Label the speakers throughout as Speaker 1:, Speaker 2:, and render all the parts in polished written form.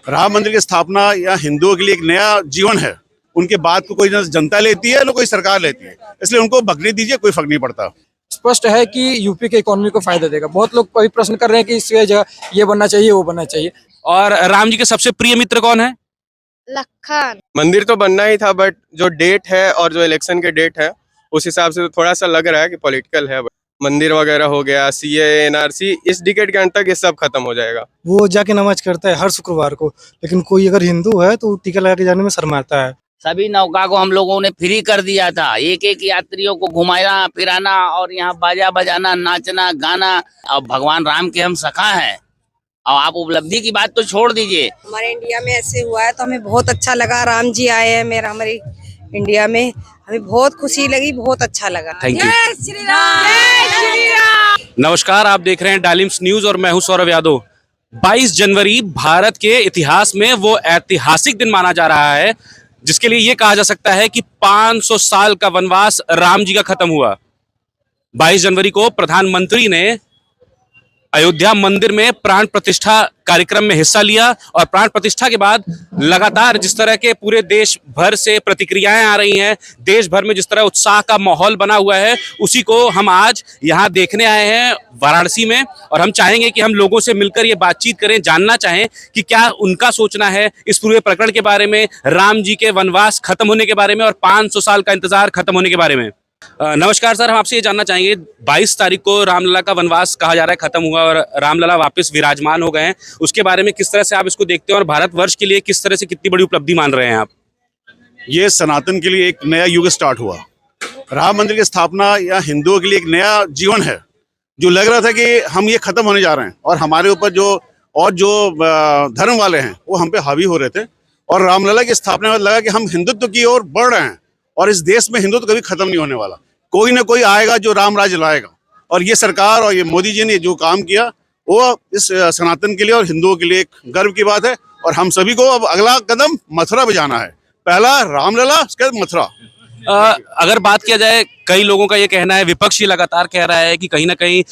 Speaker 1: राम मंदिर की स्थापना या हिंदुओं के लिए एक नया जीवन है। उनके बात को कोई न जनता लेती है, न कोई सरकार लेती है, इसलिए उनको भगने दीजिए, कोई फर्क नहीं पड़ता।
Speaker 2: स्पष्ट है कि यूपी के इकोनॉमी को फायदा देगा। बहुत लोग अभी प्रश्न कर रहे हैं कि इस जगह ये बनना चाहिए, वो बनना चाहिए।
Speaker 3: और राम जी के सबसे प्रिय मित्र कौन है?
Speaker 4: लखन।
Speaker 5: मंदिर तो बनना ही था, बट जो डेट है और जो इलेक्शन के डेट है उस हिसाब से तो थोड़ा सा लग रहा है कि पॉलिटिकल है। मंदिर वगैरह हो गया, सीए, एनआरसी, इस डिकेड के अंत तक ये सब खत्म हो जाएगा।
Speaker 6: वो जाके नमाज करता है हर शुक्रवार को, लेकिन कोई अगर हिंदू है तो टीका लगा के जाने में शर्माता है।
Speaker 7: सभी नौका को हम लोगों ने फ्री कर दिया था। एक एक यात्रियों को घुमाना फिराना और यहाँ बाजा बजाना, नाचना गाना। अब भगवान राम के हम सखा हैं। और आप उपलब्धि की बात तो छोड़ दीजिए।
Speaker 4: हमारे इंडिया में ऐसे हुआ है तो हमें बहुत अच्छा लगा। राम जी आए हैं हमारी इंडिया में, हमें बहुत खुशी लगी, बहुत अच्छा लगा।
Speaker 3: Thank you.
Speaker 4: जय श्री राम, जय श्री राम।
Speaker 3: नमस्कार, आप देख रहे हैं डायलिम्स न्यूज और मैं हूं सौरभ यादव। 22 जनवरी भारत के इतिहास में वो ऐतिहासिक दिन माना जा रहा है जिसके लिए ये कहा जा सकता है कि 500 साल का वनवास राम जी का खत्म हुआ। 22 जनवरी को प्रधानमंत्री ने अयोध्या मंदिर में प्राण प्रतिष्ठा कार्यक्रम में हिस्सा लिया और प्राण प्रतिष्ठा के बाद लगातार जिस तरह के पूरे देश भर से प्रतिक्रियाएं आ रही हैं, देश भर में जिस तरह उत्साह का माहौल बना हुआ है, उसी को हम आज यहाँ देखने आए हैं वाराणसी में। और हम चाहेंगे कि हम लोगों से मिलकर ये बातचीत करें, जानना चाहें कि क्या उनका सोचना है इस पूरे प्रकरण के बारे में, राम जी के वनवास खत्म होने के बारे में और 500 साल का इंतजार खत्म होने के बारे में। नमस्कार सर, हम आपसे ये जानना चाहेंगे 22 तारीख को रामलला का वनवास कहा जा रहा है खत्म हुआ और रामलला वापस विराजमान हो गए हैं, उसके बारे में किस तरह से आप इसको देखते हैं और भारतवर्ष के लिए किस तरह से कितनी बड़ी उपलब्धि मान रहे हैं आप?
Speaker 1: ये सनातन के लिए एक नया युग स्टार्ट हुआ। राम मंदिर की स्थापना या हिंदुओं के लिए एक नया जीवन है। जो लग रहा था कि हम ये खत्म होने जा रहे हैं और हमारे ऊपर जो धर्म वाले हैं वो हम पे हावी हो रहे थे, और रामलला की स्थापना में लगा कि हम हिंदुत्व की ओर बढ़ रहे हैं और इस देश में हिंदुत्व कभी खत्म नहीं होने वाला। कोई ना कोई आएगा जो राम राज्य लाएगा, और ये सरकार और ये मोदी जी ने जो काम किया वो इस सनातन के लिए और हिंदुओं के लिए एक गर्व की बात है। और हम सभी को अब अगला कदम मथुरा पे जाना है। पहला रामलला, उसके बाद मथुरा।
Speaker 3: अगर बात किया जाए, कई लोगों का ये कहना है, विपक्ष ही लगातार कह रहा है कि कहीं ना कहीं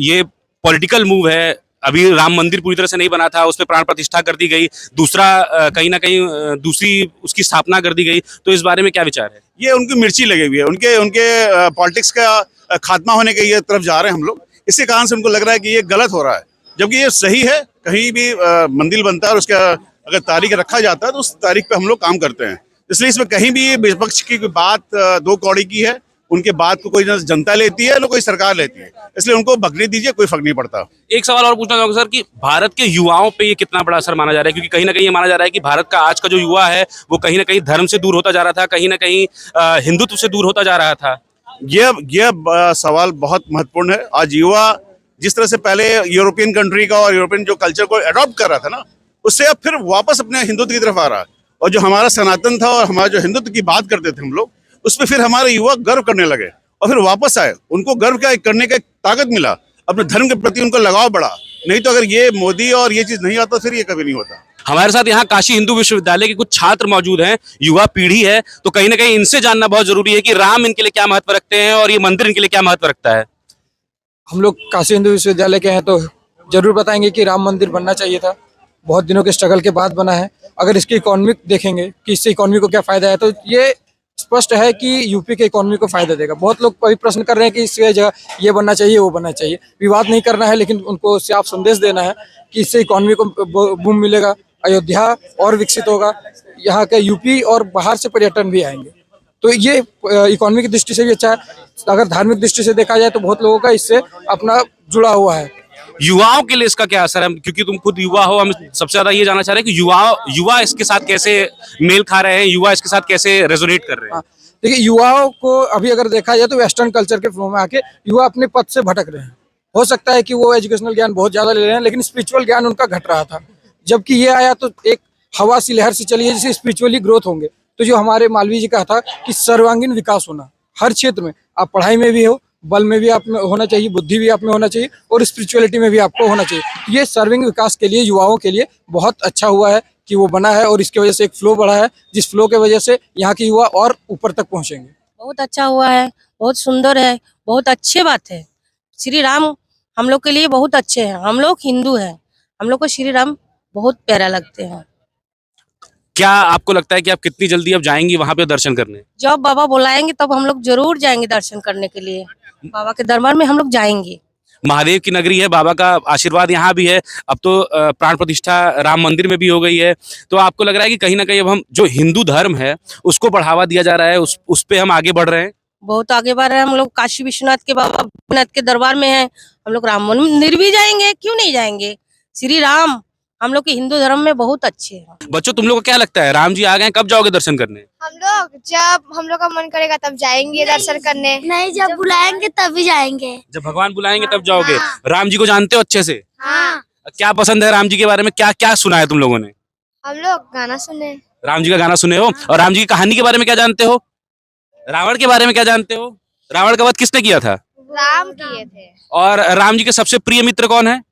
Speaker 3: ये पॉलिटिकल मूव है। अभी राम मंदिर पूरी तरह से नहीं बना था, उस पर प्राण प्रतिष्ठा कर दी गई, दूसरा कहीं ना कहीं दूसरी उसकी स्थापना कर दी गई, तो इस बारे में क्या विचार है?
Speaker 1: ये उनकी मिर्ची लगी हुई है, उनके पॉलिटिक्स का खात्मा होने के ये तरफ जा रहे हैं हम लोग। इसी कारण से उनको लग रहा है कि ये गलत हो रहा है, जबकि ये सही है। कहीं भी मंदिर बनता है और उसका अगर तारीख रखा जाता है तो उस तारीख पे हम लोग काम करते हैं। इसलिए इसमें कहीं भी विपक्ष की कोई बात दो कौड़ी की है, उनके बात को कोई न जनता लेती है, न कोई सरकार लेती है, इसलिए उनको भगने दीजिए, कोई फर्क नहीं पड़ता।
Speaker 3: एक सवाल और पूछना चाहूंगा सर कि भारत के युवाओं पे ये कितना बड़ा असर माना जा रहा है, क्योंकि कहीं ना कहीं ये माना जा रहा है कि भारत का आज का जो युवा है वो कहीं ना कहीं धर्म से दूर होता जा रहा था, कहीं ना कहीं हिंदुत्व से दूर होता जा रहा था।
Speaker 1: ये सवाल बहुत महत्वपूर्ण है। आज युवा जिस तरह से पहले यूरोपियन कंट्री का और यूरोपियन जो कल्चर को अडॉप्ट कर रहा था ना, उससे अब फिर वापस अपने हिंदुत्व की तरफ आ रहा है। और जो हमारा सनातन था और हमारा जो हिंदुत्व की बात करते थे हम लोग, उस पर फिर हमारे युवा गर्व करने लगे और फिर वापस आए। उनको गर्व करने का ताकत मिला, अपने धर्म के प्रति उनका लगाव बढ़ा। नहीं तो अगर ये मोदी और ये चीज नहीं आता फिर ये कभी नहीं होता।
Speaker 3: हमारे साथ यहाँ काशी हिंदू विश्वविद्यालय के कुछ छात्र मौजूद हैं, युवा पीढ़ी है, तो कहीं ना कहीं इनसे जानना बहुत जरूरी है कि राम इनके लिए क्या महत्व रखते हैं और ये मंदिर इनके लिए क्या महत्व रखता है।
Speaker 2: हम लोग काशी हिंदू विश्वविद्यालय के हैं तो जरूर बताएंगे कि राम मंदिर बनना चाहिए था। बहुत दिनों के स्ट्रगल के बाद बना है। अगर इसकी इकोनॉमिक देखेंगे कि इससे इकोनॉमी को क्या फायदा है, तो ये स्पष्ट है कि यूपी के इकोनॉमी को फायदा देगा। बहुत लोग अभी प्रश्न कर रहे हैं कि इस जगह ये बनना चाहिए, वो बनना चाहिए। विवाद नहीं करना है, लेकिन उनको साफ संदेश देना है कि इससे इकोनॉमी को बूम मिलेगा, अयोध्या और विकसित होगा, यहाँ के यूपी और बाहर से पर्यटन भी आएंगे। तो ये इकोनॉमी की दृष्टि से भी अच्छा है। अगर धार्मिक दृष्टि से देखा जाए तो बहुत लोगों का इससे अपना जुड़ा हुआ है।
Speaker 3: युवाओं के लिए इसका क्या असर है, क्योंकि तुम खुद युवा हो, हम सबसे ज्यादा ये जानना चाह रहे हैं कि युवा इसके साथ कैसे मेल खा रहे हैं, युवा इसके साथ कैसे रेजोनेट कर रहे हैं?
Speaker 2: देखिए, युवाओं को अभी अगर देखा जाए तो वेस्टर्न कल्चर के फ्लो में आके युवा अपने पथ से भटक रहे हैं। हो सकता है कि वो एजुकेशनल ज्ञान बहुत ज्यादा ले रहे हैं, लेकिन स्पिरिचुअल ज्ञान उनका घट रहा था। जबकि ये आया तो एक हवा सी लहर सी चली है जिससे स्पिरिचुअली ग्रोथ होंगे। तो जो हमारे मालवीय जी का था कि सर्वांगीण विकास होना हर क्षेत्र में, आप पढ़ाई में भी हो, बल में भी आप में होना चाहिए, बुद्धि भी आप में होना चाहिए और स्पिरिचुअलिटी में भी आपको होना चाहिए। ये सर्विंग विकास के लिए युवाओं के लिए बहुत अच्छा हुआ है कि वो बना है और इसकी वजह से एक फ्लो बढ़ा है, जिस फ्लो के वजह से यहाँ के युवा और ऊपर तक पहुंचेंगे।
Speaker 4: बहुत अच्छा हुआ है, बहुत सुंदर है, बहुत अच्छी बात है। श्री राम हम लोग के लिए बहुत अच्छे हैं। हम लोग हिंदू हैं, हम लोग को श्री राम बहुत प्यारा लगते हैं।
Speaker 3: क्या आपको लगता है कि आप कितनी जल्दी अब जाएंगी वहां पे दर्शन करने?
Speaker 4: जब बाबा बुलाएंगे तब हम लोग जरूर जाएंगे दर्शन करने के लिए। बाबा के दरबार में हम लोग जाएंगे।
Speaker 3: महादेव की नगरी है, बाबा का आशीर्वाद यहाँ भी है। अब तो प्राण प्रतिष्ठा राम मंदिर में भी हो गई है। तो आपको लग रहा है कि कहीं ना कहीं अब हम जो हिंदू धर्म है उसको बढ़ावा दिया जा रहा है, उस पे हम आगे बढ़ रहे हैं?
Speaker 4: बहुत आगे बढ़ रहे हैं हम लोग। काशी विश्वनाथ के बाबा विश्वनाथ के दरबार में हैं। हम लोग राम मंदिर भी जाएंगे, क्यों नहीं जाएंगे। श्री राम हम लोग के हिंदू धर्म में बहुत अच्छे हैं।
Speaker 3: बच्चों, तुम लोग को क्या लगता है, राम जी आ गए, कब जाओगे दर्शन करने?
Speaker 8: हम लोग जब हम लोग का मन करेगा तब जाएंगे दर्शन करने। नहीं, जब बुलाएंगे तभी जाएंगे।
Speaker 3: जब भगवान बुलाएंगे तब जाओगे। राम जी को जानते हो अच्छे से?
Speaker 8: हाँ।
Speaker 3: क्या पसंद है राम जी के बारे में, क्या क्या सुना है तुम लोगों ने?
Speaker 8: हम लोग गाना सुने।
Speaker 3: राम जी का गाना सुने हो? और राम जी की कहानी के बारे में क्या जानते हो? रावण के बारे में क्या जानते हो? रावण का वध किसने किया था?
Speaker 8: राम किए थे।
Speaker 3: और राम जी के सबसे प्रिय मित्र कौन है?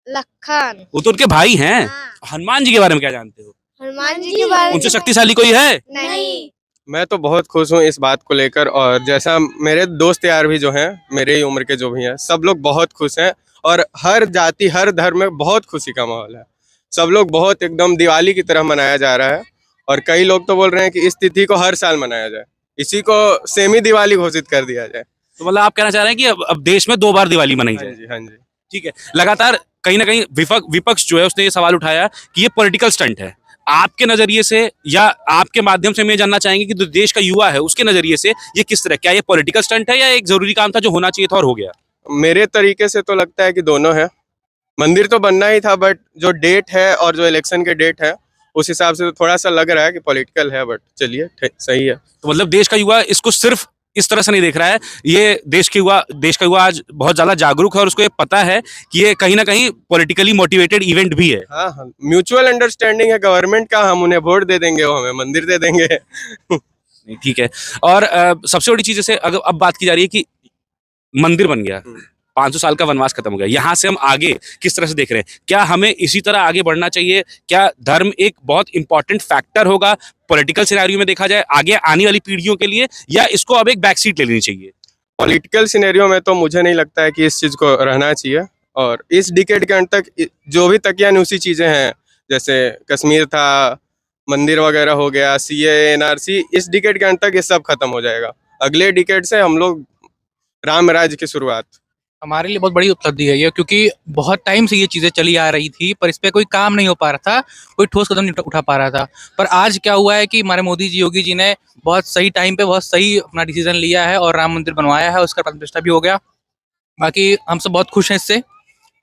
Speaker 8: लखन।
Speaker 3: वो तो उनके भाई हैं।
Speaker 8: हाँ।
Speaker 3: हनुमान जी के बारे में क्या जानते हो?
Speaker 8: हनुमान जी के बारे में
Speaker 3: उनसे शक्तिशाली कोई है?
Speaker 8: नहीं।
Speaker 5: मैं तो बहुत खुश हूँ इस बात को लेकर, और जैसा मेरे दोस्त यार भी जो हैं, मेरे ही उम्र के जो भी हैं, सब लोग बहुत खुश हैं। और हर जाति हर धर्म में बहुत खुशी का माहौल है। सब लोग बहुत एकदम दिवाली की तरह मनाया जा रहा है। और कई लोग तो बोल रहे हैं कि इस तिथि को हर साल मनाया जाए, इसी को सेमी दिवाली घोषित कर दिया जाए।
Speaker 3: तो मतलब आप कहना चाह रहे हैं कि अब देश में 2 बार दिवाली मनाई
Speaker 5: हाँ
Speaker 3: जाए?
Speaker 5: जी, हाँ जी।
Speaker 3: ठीक है। लगातार कहीं ना कहीं विपक्ष जो है उसने ये सवाल उठाया कि ये पॉलिटिकल स्टंट है। आपके नजरिए से या आपके माध्यम से मैं जानना चाहेंगे कि जो देश का युवा है उसके नजरिए से ये किस तरह, क्या ये पॉलिटिकल स्टंट है या एक जरूरी काम था जो होना चाहिए था और हो गया?
Speaker 5: मेरे तरीके से तो लगता है कि दोनों है। मंदिर तो बनना ही था, बट जो डेट है और जो इलेक्शन के डेट है उस हिसाब से तो थोड़ा सा लग रहा है कि पॉलिटिकल है, बट चलिए सही है।
Speaker 3: तो मतलब देश का युवा इसको सिर्फ इस तरह से नहीं देख रहा है। ये देश का युवा आज बहुत ज्यादा जागरूक है और उसको ये पता है कि ये कहीं ना कहीं पॉलिटिकली मोटिवेटेड इवेंट भी है।
Speaker 5: हाँ हाँ, म्यूचुअल अंडरस्टैंडिंग है गवर्नमेंट का। हम उन्हें वोट दे देंगे, वो हमें मंदिर दे देंगे।
Speaker 3: नहीं, ठीक है। और सबसे बड़ी चीज जैसे अगर अब बात की जा रही है कि मंदिर बन गया, 500 साल का वनवास खत्म हो गया, यहाँ से हम आगे किस तरह से देख रहे हैं? क्या हमें इसी तरह आगे बढ़ना चाहिए? क्या धर्म एक बहुत इंपॉर्टेंट फैक्टर होगा पॉलिटिकल सिनेरियो में देखा जाए आगे आने वाली पीढ़ियों के लिए, या इसको अब एक बैक सीट ले लेनी चाहिए?
Speaker 5: पॉलिटिकल सिनेरियो में तो मुझे नहीं लगता है कि इस चीज़ को रहना चाहिए। और इस डिकेड के अंत तक जो भी तकियानुसी चीज़ें हैं, जैसे कश्मीर था, मंदिर वगैरह हो गया, सीएए, एनआरसी, इस डिकेड के अंत तक ये सब खत्म हो जाएगा। अगले डिकेड से हम लोग राम राज्य की शुरुआत।
Speaker 9: हमारे लिए बहुत बड़ी उपलब्धि है ये, क्योंकि बहुत टाइम से ये चीज़ें चली आ रही थी पर इस पर कोई काम नहीं हो पा रहा था, कोई ठोस कदम नहीं उठा पा रहा था। पर आज क्या हुआ है कि हमारे मोदी जी, योगी जी ने बहुत सही टाइम पे बहुत सही अपना डिसीजन लिया है और राम मंदिर बनवाया है, उसका प्राण प्रतिष्ठा भी हो गया। बाकी हम सब बहुत खुश हैं इससे,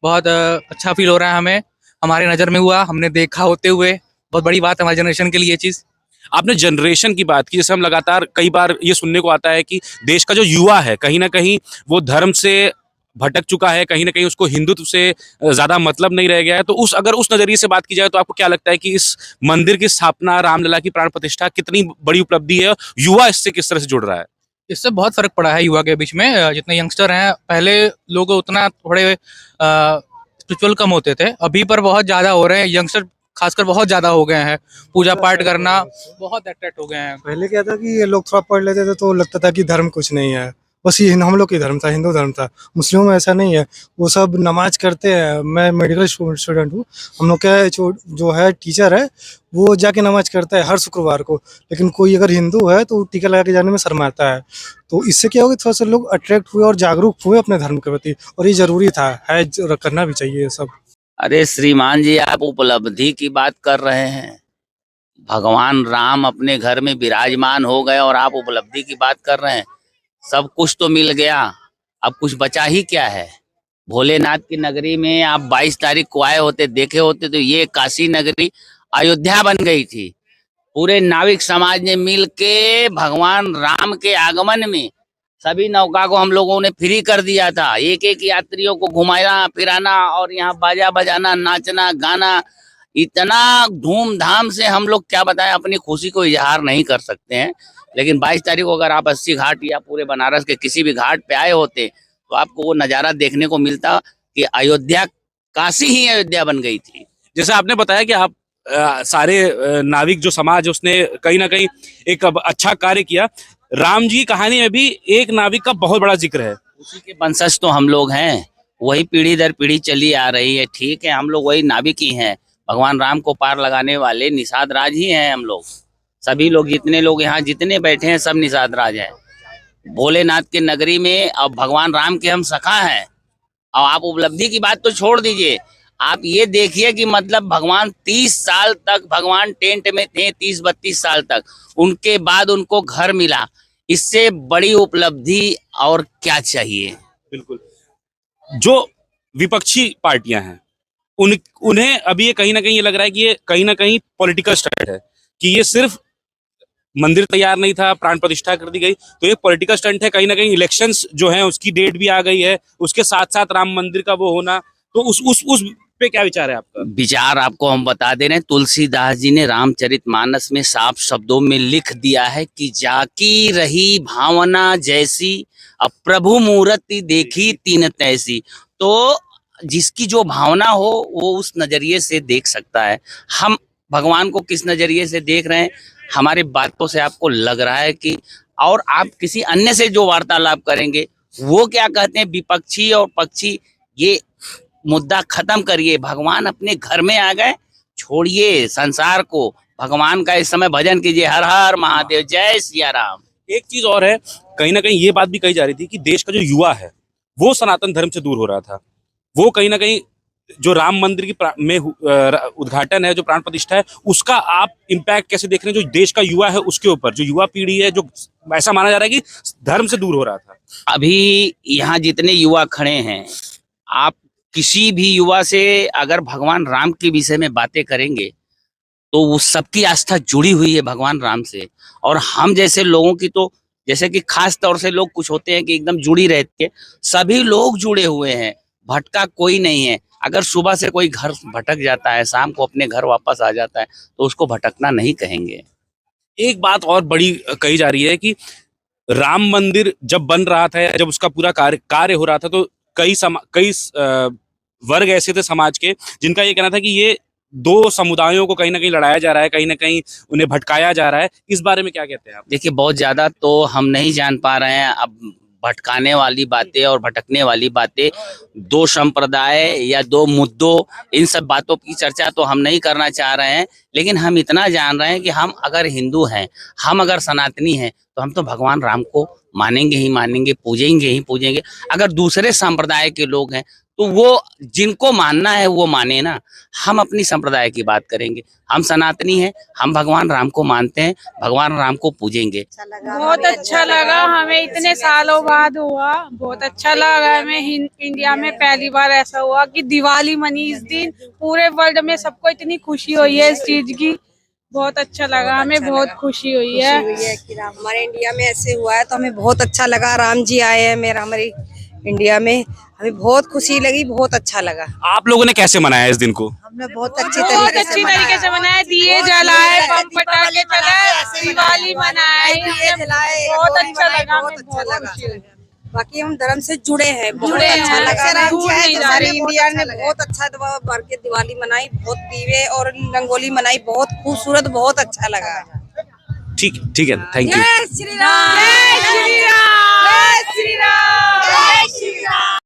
Speaker 9: बहुत अच्छा फील हो रहा है हमें। हमारे नज़र में हुआ, हमने देखा होते हुए, बहुत बड़ी बात है हमारी जनरेशन के लिए ये चीज़।
Speaker 3: आपने जनरेशन की बात की, जैसे हम लगातार कई बार ये सुनने को आता है कि देश का जो युवा है कहीं ना कहीं वो धर्म से भटक चुका है, कहीं ना कहीं उसको हिंदुत्व से ज्यादा मतलब नहीं रह गया है। तो अगर उस नजरिए से बात की जाए तो आपको क्या लगता है कि इस मंदिर की स्थापना, रामलला की प्राण प्रतिष्ठा कितनी बड़ी उपलब्धि है? युवा इससे किस तरह से जुड़ रहा है?
Speaker 9: इससे बहुत फर्क पड़ा है युवा के बीच में। जितने यंगस्टर हैं, पहले लोग उतना थोड़े स्पिरिचुअल कम होते थे, अभी पर बहुत ज़्यादा हो रहे हैं। यंगस्टर खासकर बहुत ज़्यादा हो गए हैं, पूजा पाठ करना बहुत अट्रैक्ट हो गए हैं।
Speaker 6: पहले क्या था कि ये लोग थोड़ा पढ़ लेते थे तो लगता था कि धर्म कुछ नहीं है, बस ये हम लोग की धर्म था, हिंदू धर्म था। मुस्लिमों में ऐसा नहीं है, वो सब नमाज करते हैं। मैं मेडिकल स्टूडेंट हूँ, हम लोग क्या है, जो है टीचर है वो जाके नमाज करता है हर शुक्रवार को। लेकिन कोई अगर हिंदू है तो टीका लगा के जाने में शर्माता है। तो इससे क्या होगा, थोड़ा सा लोग अट्रैक्ट हुए और जागरूक हुए अपने धर्म के प्रति, और ये जरूरी था, है, करना भी चाहिए ये सब।
Speaker 7: अरे श्रीमान जी, आप उपलब्धि की बात कर रहे हैं। भगवान राम अपने घर में विराजमान हो गए और आप उपलब्धि की बात कर रहे हैं। सब कुछ तो मिल गया, अब कुछ बचा ही क्या है? भोलेनाथ की नगरी में आप 22 तारीख को आए होते, देखे होते तो ये काशी नगरी अयोध्या बन गई थी। पूरे नाविक समाज ने मिल के भगवान राम के आगमन में सभी नौका को हम लोगों ने फ्री कर दिया था। एक एक यात्रियों को घुमाना फिराना और यहाँ बाजा बजाना, नाचना गाना, इतना धूमधाम से हम लोग क्या बताएं, अपनी खुशी को इजहार नहीं कर सकते हैं। लेकिन 22 तारीख को अगर आप 80 घाट या पूरे बनारस के किसी भी घाट पे आए होते तो आपको वो नज़ारा देखने को मिलता कि अयोध्या, काशी ही अयोध्या बन गई थी।
Speaker 3: जैसे आपने बताया कि आप सारे नाविक जो समाज है उसने कहीं ना कहीं एक अच्छा कार्य किया। राम जी की कहानी में भी एक नाविक का बहुत बड़ा जिक्र है।
Speaker 7: उसी के वंशज तो हम लोग हैं, वही पीढ़ी दर पीढ़ी चली आ रही है। ठीक है, हम लोग वही नाविक ही हैं। भगवान राम को पार लगाने वाले निषाद राज ही हैं हम लोग। सभी लोग, जितने लोग यहाँ जितने बैठे हैं, सब निषाद राज हैं। भोलेनाथ के नगरी में अब भगवान राम के हम सखा हैं। और आप उपलब्धि की बात तो छोड़ दीजिए, आप ये देखिए कि मतलब भगवान 30 साल तक भगवान टेंट में थे, 30-32 साल तक, उनके बाद उनको घर मिला। इससे बड़ी उपलब्धि और क्या चाहिए।
Speaker 3: बिल्कुल। जो विपक्षी पार्टियां हैं उन्हें अभी ये कहीं ना कहीं ये लग रहा है कि ये कहीं ना कहीं पॉलिटिकल स्टंट है, कि ये सिर्फ मंदिर तैयार नहीं था, प्राण प्रतिष्ठा कर दी गई, तो ये पॉलिटिकल स्टंट है। कहीं ना कहीं इलेक्शंस जो हैं उसकी डेट भी आ गई है, उसके साथ साथ राम मंदिर का वो होना, तो उस पे क्या विचार है आपका?
Speaker 7: विचार आपको हम बता दे रहे हैं, तुलसीदास जी ने रामचरितमानस में साफ शब्दों में लिख दिया है कि जाकी रही भावना जैसी, अब प्रभु मूर्ति देखी तीन तैसी। तो जिसकी जो भावना हो वो उस नजरिए से देख सकता है। हम भगवान को किस नजरिए से देख रहे हैं, हमारी बातों से आपको लग रहा है कि, और आप किसी अन्य से जो वार्तालाप करेंगे वो क्या कहते हैं, विपक्षी और पक्षी, ये मुद्दा खत्म करिए। भगवान अपने घर में आ गए, छोड़िए संसार को। भगवान का इस समय भजन कीजिए। हर हर महादेव, जय सिया राम।
Speaker 3: एक चीज और है, कहीं ना कहीं ये बात भी कही जा रही थी कि देश का जो युवा है वो सनातन धर्म से दूर हो रहा था। वो कहीं ना कहीं जो राम मंदिर की में उद्घाटन है, जो प्राण प्रतिष्ठा है, उसका आप इम्पैक्ट कैसे देख रहे हैं जो देश का युवा है उसके ऊपर, जो युवा पीढ़ी है, जो ऐसा माना जा रहा है कि धर्म से दूर हो रहा था।
Speaker 7: अभी यहाँ जितने युवा खड़े हैं, आप किसी भी युवा से अगर भगवान राम के विषय में बातें करेंगे तो वो सबकी आस्था जुड़ी हुई है भगवान राम से। और हम जैसे लोगों की तो, जैसे कि खास तौर से लोग कुछ होते हैं कि एकदम जुड़ी रहते हैं, सभी लोग जुड़े हुए हैं, भटका कोई नहीं है। अगर सुबह से कोई घर भटक जाता है, शाम को अपने घर वापस आ जाता है, तो उसको भटकना नहीं कहेंगे।
Speaker 3: एक बात और बड़ी कही जा रही है कि राम मंदिर जब बन रहा था, जब उसका पूरा कार्य हो रहा था, तो कई वर्ग ऐसे थे समाज के जिनका ये कहना था कि ये दो समुदायों को कहीं ना कहीं लड़ाया जा रहा है, कहीं ना कहीं उन्हें भटकाया जा रहा है। इस बारे में क्या कहते हैं आप?
Speaker 7: देखिए, बहुत ज्यादा तो हम नहीं जान पा रहे हैं। अब भटकाने वाली बातें और भटकने वाली बातें, दो संप्रदाय या दो मुद्दों, इन सब बातों की चर्चा तो हम नहीं करना चाह रहे हैं। लेकिन हम इतना जान रहे हैं कि हम अगर हिंदू हैं, हम अगर सनातनी हैं, तो हम तो भगवान राम को मानेंगे ही मानेंगे, पूजेंगे ही पूजेंगे। अगर दूसरे संप्रदाय के लोग हैं तो वो जिनको मानना है वो माने ना। हम अपनी संप्रदाय की बात करेंगे। हम सनातनी हैं, हम भगवान राम को मानते हैं, भगवान राम को पूजेंगे।
Speaker 10: बहुत अच्छा लगा हमें, इतने सालों बाद हुआ, बहुत अच्छा लगा हमें। इंडिया में पहली बार ऐसा हुआ कि दिवाली मनी इस दिन, पूरे वर्ल्ड में सबको इतनी खुशी हुई है इस चीज की। बहुत अच्छा लगा हमें, बहुत खुशी हुई है
Speaker 4: कि हमारे इंडिया में ऐसे हुआ है, तो हमें बहुत अच्छा लगा। राम जी आए हैं हमारे इंडिया में, हमें बहुत खुशी लगी, बहुत अच्छा लगा।
Speaker 3: आप लोगों ने कैसे मनाया इस दिन को?
Speaker 4: हमने बहुत अच्छी तरीके से
Speaker 10: मनाया, दिए जलाए, बम पटाखे चलाए, दिवाली मनाई, बहुत अच्छा लगा, हमें बहुत खुशी हुई।
Speaker 4: बाकी हम धर्म से जुड़े हैं, बहुत अच्छा लगा। सारे इंडिया ने बहुत अच्छा भर के दिवाली मनाई, बहुत दीवे और रंगोली मनाई, बहुत खूबसूरत, बहुत अच्छा लगा।
Speaker 3: ठीक है, थैंक यू।
Speaker 10: जय श्री राम, जय श्री राम, जय श्री राम, जय श्री राम।